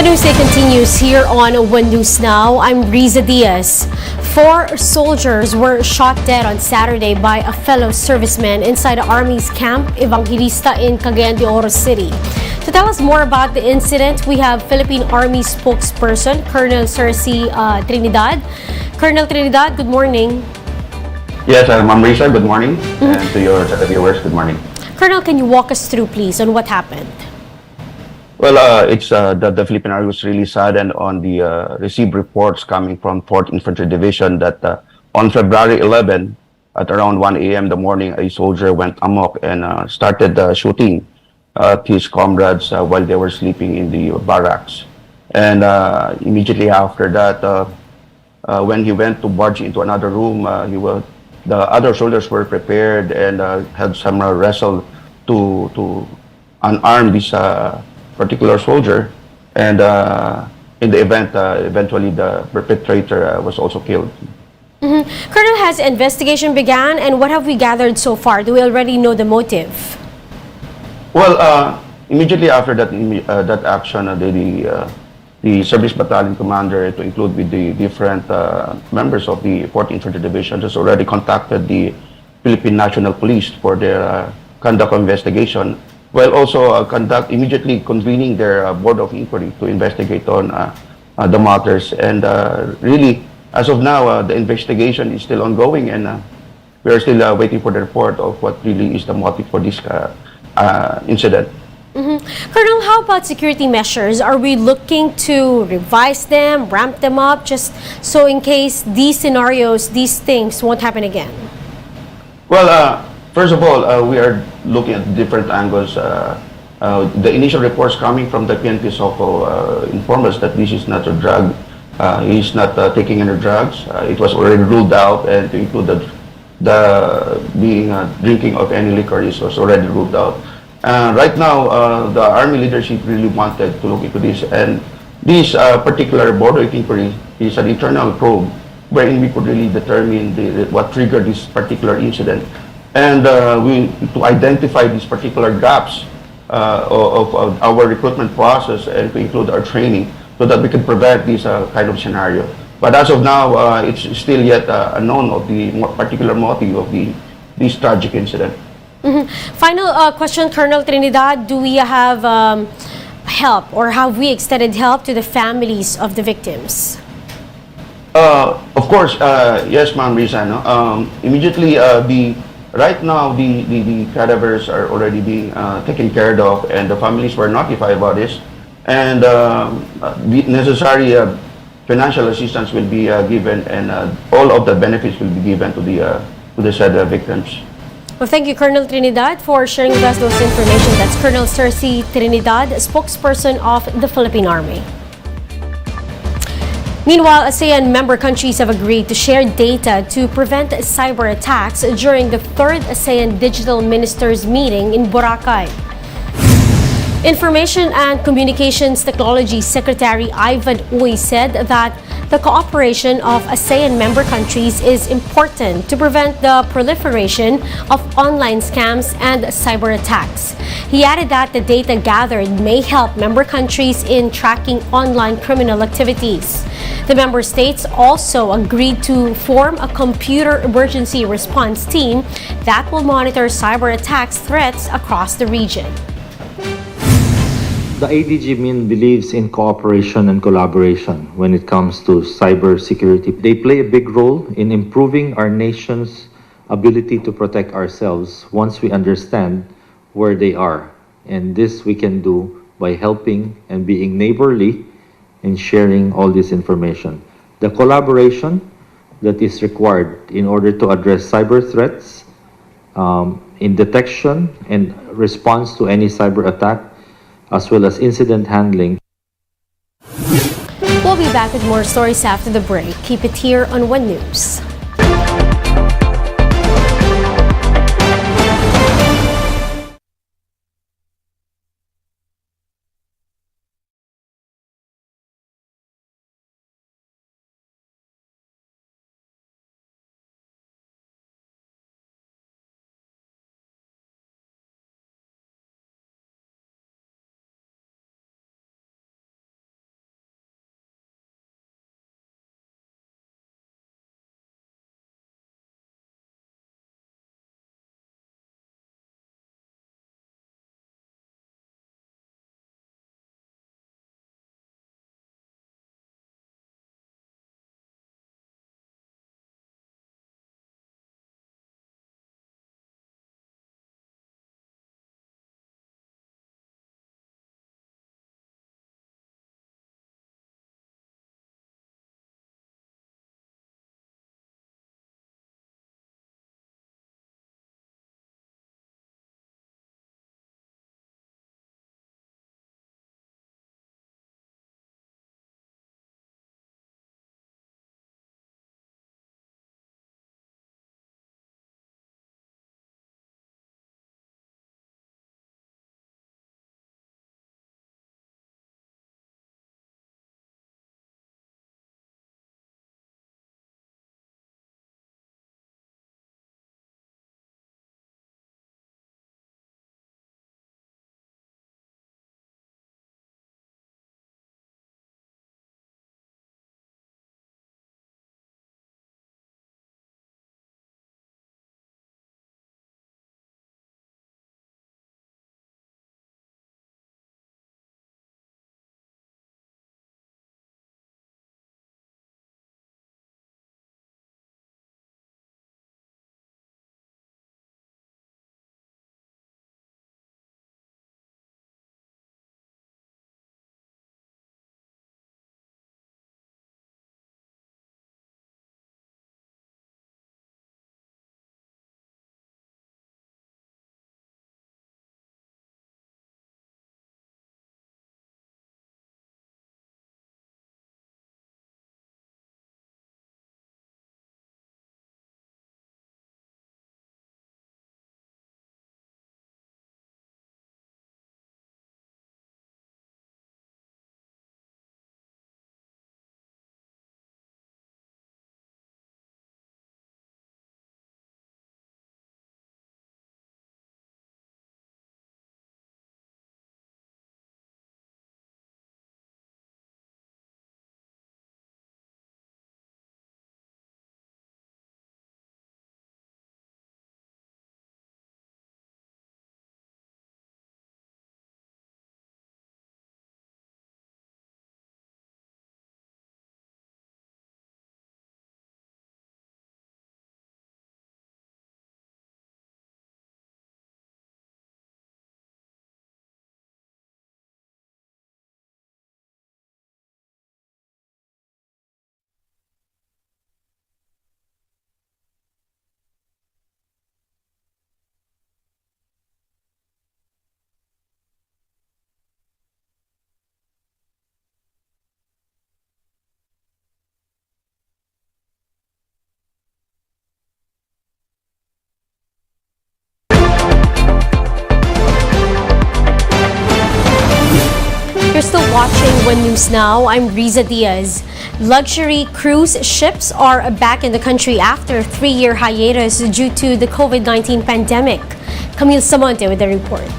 The news day continues here on One News Now. I'm Riza Diaz. 4 soldiers were shot dead on Saturday by a fellow serviceman inside the Army's Camp Evangelista in Cagayan de Oro City. To tell us more about the incident, we have Philippine Army spokesperson Colonel Cersei Trinidad. Colonel Trinidad, good morning. Yes, Ma'am Risa, good morning. And to your viewers, good morning. Colonel, can you walk us through, please, on what happened? Well, it's the Philippine Army was really saddened on the received reports coming from 4th Infantry Division that on February 11, at around 1 a.m. in the morning, a soldier went amok and started shooting his comrades while they were sleeping in the barracks. And immediately after that, when he went to barge into another room, the other soldiers were prepared and had some wrestle to unarm this particular soldier, and in the event, eventually the perpetrator was also killed. Colonel, has investigation began, and what have we gathered so far? Do we already know the motive? Well, immediately after that that action, the service battalion commander, to include with the different members of the 4th Infantry Division, has already contacted the Philippine National Police for their conduct of investigation, while also immediately convening their board of inquiry to investigate on the matters. And really, as of now, the investigation is still ongoing, and we are still waiting for the report of what really is the motive for this incident. Colonel, how about security measures? Are we looking to revise them, ramp them up, just so in case these scenarios, these things won't happen again? Well, first of all, we are looking at different angles. The initial reports coming from the PNP SOCO inform us that this is not a drug. He's not taking any drugs. It was already ruled out, and to include the drinking of any liquor was already ruled out. Right now, the Army leadership really wanted to look into this, and this particular board of inquiry is an internal probe wherein we could really determine what triggered this particular incident, and to identify these particular gaps of our recruitment process and to include our training so that we can prevent this kind of scenario. But as of now, it's still yet unknown of the particular motive of this tragic incident. Final question, Colonel Trinidad. Do we have help, or have we extended help to the families of the victims? Of course, yes, Ma'am Risa. No? Immediately, right now, the cadavers are already being taken care of, and the families were notified about this. And the necessary financial assistance will be given, and all of the benefits will be given to the said victims. Well, thank you, Colonel Trinidad, for sharing with us those information. That's Colonel Cersei Trinidad, spokesperson of the Philippine Army. Meanwhile, ASEAN member countries have agreed to share data to prevent cyber attacks during the 3rd ASEAN Digital Ministers meeting in Boracay. Information and Communications Technology Secretary Ivan Uy said that the cooperation of ASEAN member countries is important to prevent the proliferation of online scams and cyber attacks. He added that the data gathered may help member countries in tracking online criminal activities. The member states also agreed to form a computer emergency response team that will monitor cyber attacks threats across the region. The ADG-MIN believes in cooperation and collaboration when it comes to cybersecurity. They play a big role in improving our nation's ability to protect ourselves once we understand where they are. And this we can do by helping and being neighborly and sharing all this information. The collaboration that is required in order to address cyber threats, in detection and response to any cyber attack, as well as incident handling. We'll be back with more stories after the break. Keep it here on One News. watching One News Now. I'm Riza Diaz. Luxury cruise ships are back in the country after a 3-year hiatus due to the COVID-19 pandemic. Camille Samonte with the report.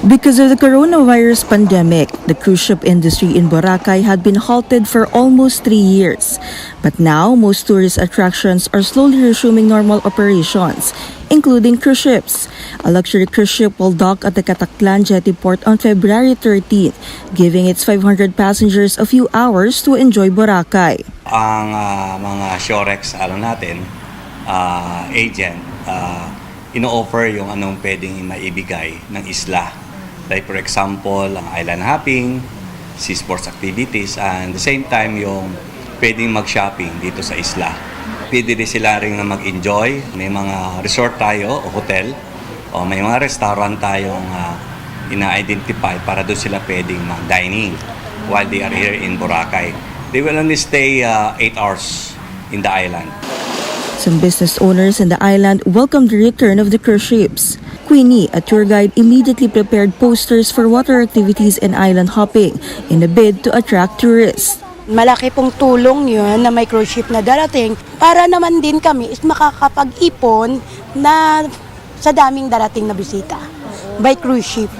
Because of the coronavirus pandemic, the cruise ship industry in Boracay had been halted for almost 3 years. But now, most tourist attractions are slowly resuming normal operations, including cruise ships. A luxury cruise ship will dock at the Cataclan Jetty Port on February 13th, giving its 500 passengers a few hours to enjoy Boracay. Ang mga Shorex natin, agent, ino-offer yung anong pwedeng maibigay ng isla. Like for example, ang island hopping, sea sports activities, and the same time yung pwedeng mag-shopping dito sa isla. Pwede rin sila rin na mag-enjoy. May mga resort tayo o hotel, o may mga restaurant tayong ina-identify para doon sila pwedeng mag-dining while they are here in Boracay. They will only stay 8 hours in the island. Some business owners in the island welcomed the return of the cruise ships. Queenie, a tour guide, immediately prepared posters for water activities and island hopping in a bid to attract tourists. Malaki pong tulong yun na may cruise ship na darating para naman din kami is makakapag-ipon na sa daming darating na bisita by cruise ship.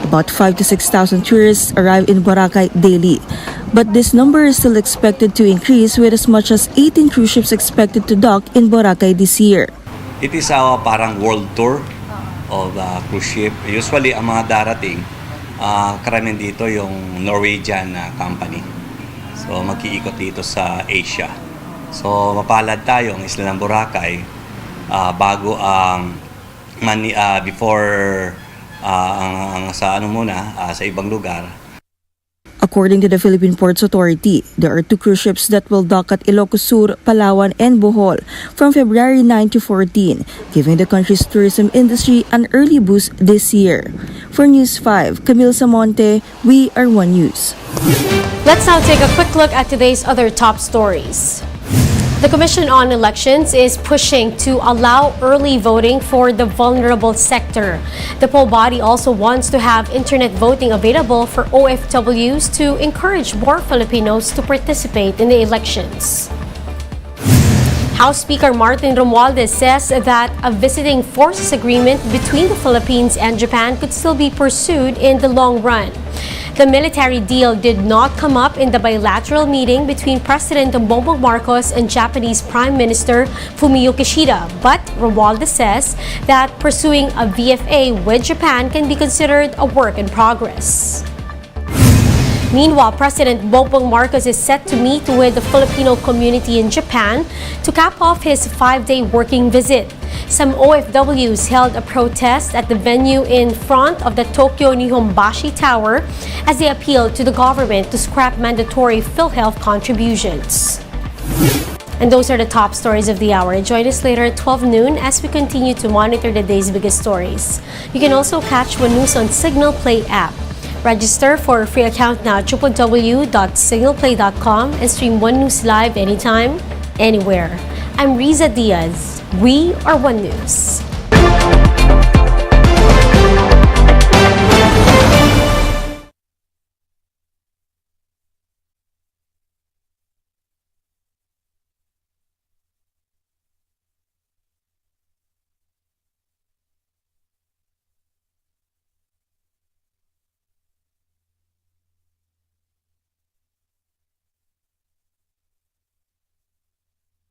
About 5,000 to 6,000 tourists arrive in Boracay daily. But this number is still expected to increase with as much as 18 cruise ships expected to dock in Boracay this year. It is our parang world tour of the cruise ship. Usually, ang mga darating, karamihan dito yung Norwegian company. So, mag-iikot dito sa Asia. So, mapalad tayo ang isla ng Boracay bago ang before sa sa ibang lugar. According to the Philippine Ports Authority, there are 2 cruise ships that will dock at Ilocos Sur, Palawan, and Bohol from February 9 to 14, giving the country's tourism industry an early boost this year. For News 5, Camille Samonte, we are One News. Let's now take a quick look at today's other top stories. The Commission on Elections is pushing to allow early voting for the vulnerable sector. The poll body also wants to have internet voting available for OFWs to encourage more Filipinos to participate in the elections. House Speaker Martin Romualdez says that a visiting forces agreement between the Philippines and Japan could still be pursued in the long run. The military deal did not come up in the bilateral meeting between President Bongbong Marcos and Japanese Prime Minister Fumio Kishida, but Romualdez says that pursuing a VFA with Japan can be considered a work in progress. Meanwhile, President Bongbong Marcos is set to meet with the Filipino community in Japan to cap off his 5-day working visit. Some OFWs held a protest at the venue in front of the Tokyo Nihonbashi Tower as they appealed to the government to scrap mandatory PhilHealth contributions. And those are the top stories of the hour. Join us later at 12 noon as we continue to monitor the day's biggest stories. You can also catch One News on Signal Play app. Register for a free account now at www.signalplay.com and stream One News live anytime, anywhere. I'm Riza Diaz. We are One News.